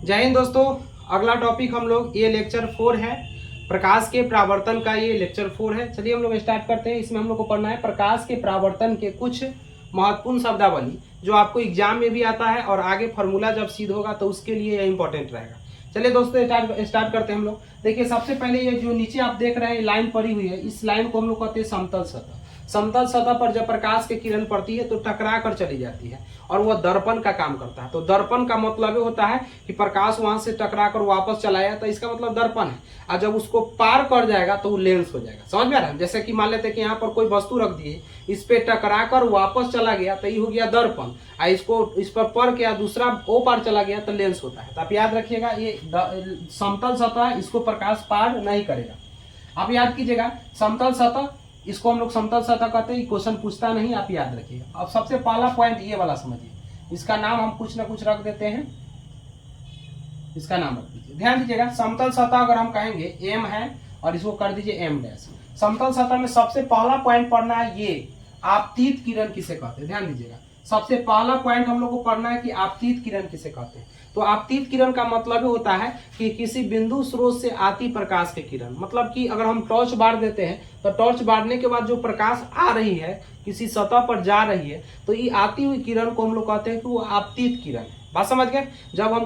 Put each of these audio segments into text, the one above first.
जय हिंद दोस्तों। अगला टॉपिक हम लोग ये लेक्चर 4 है, प्रकाश के परावर्तन का ये लेक्चर 4 है। चलिए हम लोग स्टार्ट करते हैं। इसमें हम लोग को पढ़ना है प्रकाश के परावर्तन के कुछ महत्वपूर्ण शब्दावली जो आपको एग्जाम में भी आता है और आगे फार्मूला जब सिद्ध होगा तो उसके लिए यह इंपॉर्टेंट रहेगा। चलिए दोस्तों स्टार्ट करते हैं हम लोग। देखिए सबसे पहले ये जो नीचे आप देख रहे हैं लाइन पड़ी हुई है, इस लाइन को हम लोग कहते हैं समतल सतह। समतल सतह पर जब प्रकाश की किरण पड़ती है तो टकरा कर चली जाती है और वह दर्पण का काम करता है। तो दर्पण का मतलब ये होता है कि प्रकाश वहां से टकरा कर वापस चला आया तो इसका मतलब दर्पण है, और जब उसको पार कर जाएगा तो वो लेंस हो जाएगा। समझ में आ रहा है? जैसे कि मान लेते हैं कि यहाँ पर कोई वस्तु रख दिए, इस पे टकरा कर वापस चला गया तो ये हो गया दर्पण, और इसको इस पर पड़ के दूसरा ओ पार चला गया तो लेंस होता है। तो आप याद रखिएगा ये समतल सतह है, इसको प्रकाश पार नहीं करेगा। आप याद कीजिएगा समतल सतह, इसको हम लोग समतल सतह कहते हैं। क्वेश्चन पूछता नहीं, आप याद रखिएगा। अब सबसे पहला पॉइंट ये वाला समझिए, इसका नाम हम कुछ ना कुछ रख देते हैं, इसका नाम रख दीजिए। ध्यान दीजिएगा समतल सतह अगर हम कहेंगे एम है और इसको कर दीजिए एम डैश। समतल सतह में सबसे पहला पॉइंट पढ़ना है ये आपतित किरण किसे कहते हैं। ध्यान दीजिएगा सबसे पहला पॉइंट हम लोग को पढ़ना है कि आपतित किरण किसे कहते हैं। तो आपतित किरण का मतलब होता है कि किसी बिंदु स्रोत से आती प्रकाश की किरण। मतलब कि अगर हम टॉर्च बार देते हैं तो टॉर्च बारने के बाद जो प्रकाश आ रही है किसी सतह पर जा रही है तो ये आती हुई किरण को हम लोग कहते हैं कि वो आपतित किरण है। बात समझ गए? जब हम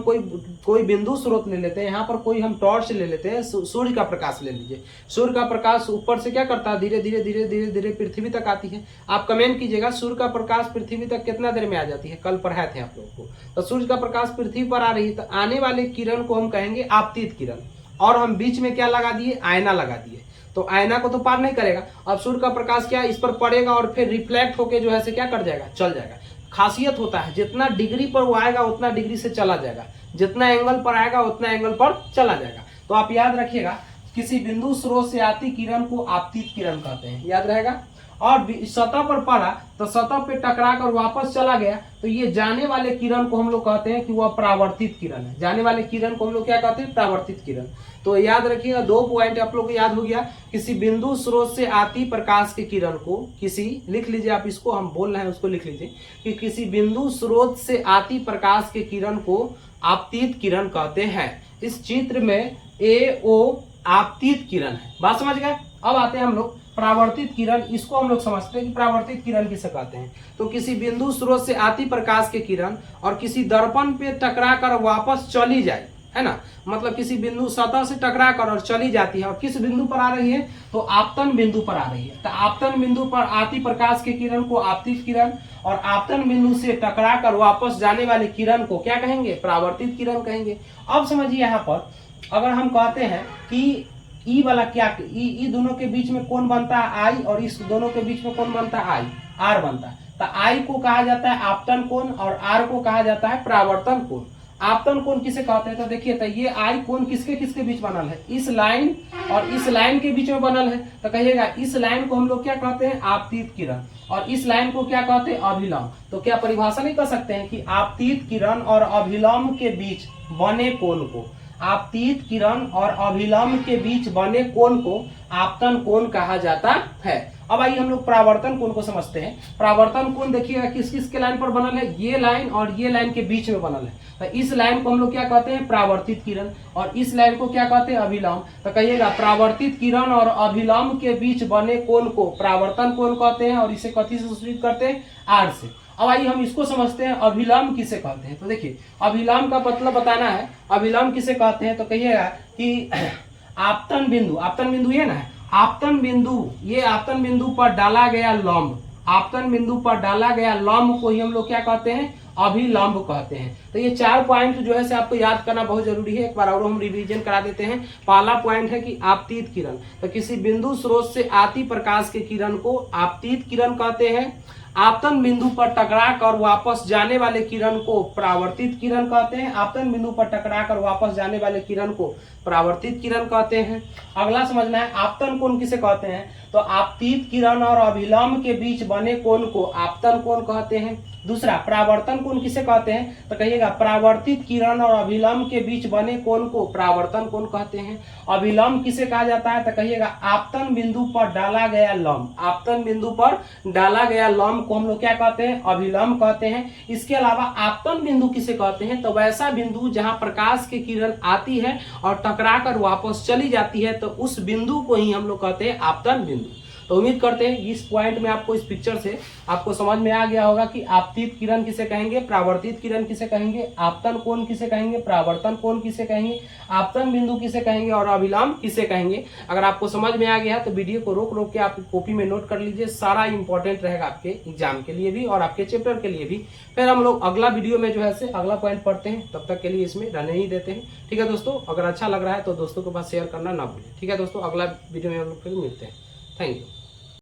कोई बिंदु स्रोत ले लेते हैं, यहाँ पर कोई हम टॉर्च ले लेते हैं, सूर्य का प्रकाश ले लीजिए। सूर्य का प्रकाश ऊपर से क्या करता है, धीरे धीरे धीरे धीरे धीरे पृथ्वी तक आती है। आप कमेंट कीजिएगा सूर्य का प्रकाश पृथ्वी तक कितना देर में आ जाती है। कल पढ़ाए थे आप लोगों को। तो सूर्य का प्रकाश पृथ्वी पर आ रही है तो आने वाले किरण को हम कहेंगे आपतित किरण, और हम बीच में क्या लगा दिए, आईना लगा दिए। तो आईना को तो पार नहीं करेगा। अब सूर्य का प्रकाश क्या इस पर पड़ेगा और फिर रिफ्लेक्ट होके जो है से क्या कर जाएगा, चल जाएगा। खासियत होता है जितना डिग्री पर वो आएगा उतना डिग्री से चला जाएगा, जितना एंगल पर आएगा उतना एंगल पर चला जाएगा। तो आप याद रखिएगा किसी बिंदु स्रोत से आती किरण को आपतित किरण कहते हैं, याद रहेगा। और सतह पर पड़ा तो सतह पे टकरा कर वापस चला गया तो ये जाने वाले किरण को हम लोग कहते हैं कि वह परावर्तित किरण है। जाने वाले किरण को हम लोग क्या कहते हैं, परावर्तित किरण। तो याद रखिएगा दो पॉइंट आप लोग को याद हो गया। किसी बिंदु स्रोत से आती प्रकाश की किरण को किसी, लिख लीजिए आप इसको, हम बोल रहे हैं उसको लिख लीजिए कि किसी बिंदु स्रोत से आती प्रकाश के किरण को आपतित किरण कहते हैं। इस चित्र में ए ओ आपतित किरण है। बात समझ गए? अब आते हैं हम लोग परावर्तित किरण। इसको हम लोग समझते हैं कि परावर्तित किरण किसे कहते हैं। तो किसी बिंदु स्रोत से आती प्रकाश के किरण और किसी दर्पण पे टकरा कर वापस चली जाए, है ना। मतलब किसी बिंदु सतह से टकरा कर और चली जाती है और किस बिंदु पर आ रही है, तो आपतन बिंदु पर आ रही है। तो आपतन बिंदु पर आती प्रकाश के किरण को आपतित किरण, और आपतन बिंदु से टकरा कर वापस जाने वाली किरण को क्या कहेंगे, परावर्तित किरण कहेंगे। अब समझिए यहाँ पर अगर हम कहते हैं कि ई वाला क्या, ई दोनों के बीच में कौन बनता है, आई, और इस दोनों के बीच में कौन बनता है, आई, आर बनता है। तो आई को कहा जाता है आपतन कोण और आर को कहा जाता है परावर्तन कोण। आपतन कोण किसे कहते हैं, तो देखिए तो ये आई कोण किसके किसके बीच बनल है, इस लाइन और इस लाइन के बीच में बनल है। तो कहिएगा इस लाइन को हम लोग क्या कहते हैं, आपतित किरण, और इस लाइन को क्या कहते हैं, अभिलंब। तो क्या परिभाषा नहीं कर सकते हैं कि आपतित किरण और अभिलंब के बीच बने कोण को, आपतित किरण और अभिलंब के बीच बने कोण को आपतन कोण कहा जाता है। अब आइए हम लोग परावर्तन कोण को समझते हैं। परावर्तन कोण देखिएगा किस किस के लाइन पर बनल है, ये लाइन और ये लाइन के बीच में बनल है। तो इस लाइन को हम लोग क्या कहते हैं, परावर्तित किरण, और इस लाइन को क्या कहते हैं, अभिलंब। तो कहिएगा परावर्तित किरण और अभिलंब के बीच बने कोण को परावर्तन कोण कहते हैं, और इसे कथी से सूचित करते हैं, आर से। अब आइए हम इसको समझते हैं अभिलंब किसे कहते हैं। तो देखिए अभिलंब का मतलब बताना है, अभिलंब किसे कहते हैं। तो कहिएगा कि आपतन बिंदु, आपतन बिंदु ये ना है, आपतन बिंदु, ये आपतन बिंदु पर डाला गया लंब, आपतन बिंदु पर डाला गया लंब को ही हम लोग क्या कहते हैं, अभिलंब कहते हैं। तो ये 4 पॉइंट जो है से आपको याद करना बहुत जरूरी है। एक बार और हम रिवीजन करा देते हैं। पहला पॉइंट है कि आपतित किरण, तो किसी बिंदु स्रोत से आती प्रकाश के किरण को आपतित किरण कहते हैं। आपतन बिंदु पर टकरा कर वापस जाने वाले किरण को परावर्तित किरण कहते हैं। आपतन बिंदु पर टकरा कर वापस जाने वाले किरण को परावर्तित किरण कहते हैं। अगला समझना है आपतन कोण किसे कहते हैं। तो आपतित किरण और अभिलंब के बीच बने कोण को आपतन कोण कहते हैं। दूसरा परावर्तन कोण किसे कहते हैं, तो कहिएगा परावर्तित किरण और अभिलंब के बीच बने कोण को परावर्तन कोण कहते हैं। अभिलंब किसे कहा जाता है, तो कहिएगा आपतन बिंदु पर डाला गया लंब, आपतन बिंदु पर डाला गया लंब विलंब को हम लोग क्या कहते हैं, अभिलंब कहते हैं। इसके अलावा आपतन बिंदु किसे कहते हैं, तो वैसा बिंदु जहां प्रकाश की किरण आती है और टकरा कर वापस चली जाती है, तो उस बिंदु को ही हम लोग कहते हैं आपतन बिंदु। तो उम्मीद करते हैं इस पॉइंट में आपको, इस पिक्चर से आपको समझ में आ गया होगा कि आपतित किरण किसे कहेंगे, परावर्तित किरण किसे कहेंगे, आपतन कोण किसे कहेंगे, परावर्तन कोण किसे कहेंगे, आपतन बिंदु किसे कहेंगे और अभिलंब किसे कहेंगे। अगर आपको समझ में आ गया तो वीडियो को रोक रोक के आप कॉपी में नोट कर लीजिए, सारा इंपॉर्टेंट रहेगा आपके एग्जाम के लिए भी और आपके चैप्टर के लिए भी। फिर हम लोग अगला वीडियो में जो है से अगला पॉइंट पढ़ते हैं, तब तक के लिए इसमें रहने ही देते हैं। ठीक है दोस्तों, अगर अच्छा लग रहा है तो दोस्तों के पास शेयर करना ना भूलें। ठीक है दोस्तों, अगला वीडियो में हम लोग फिर मिलते हैं। Thank you.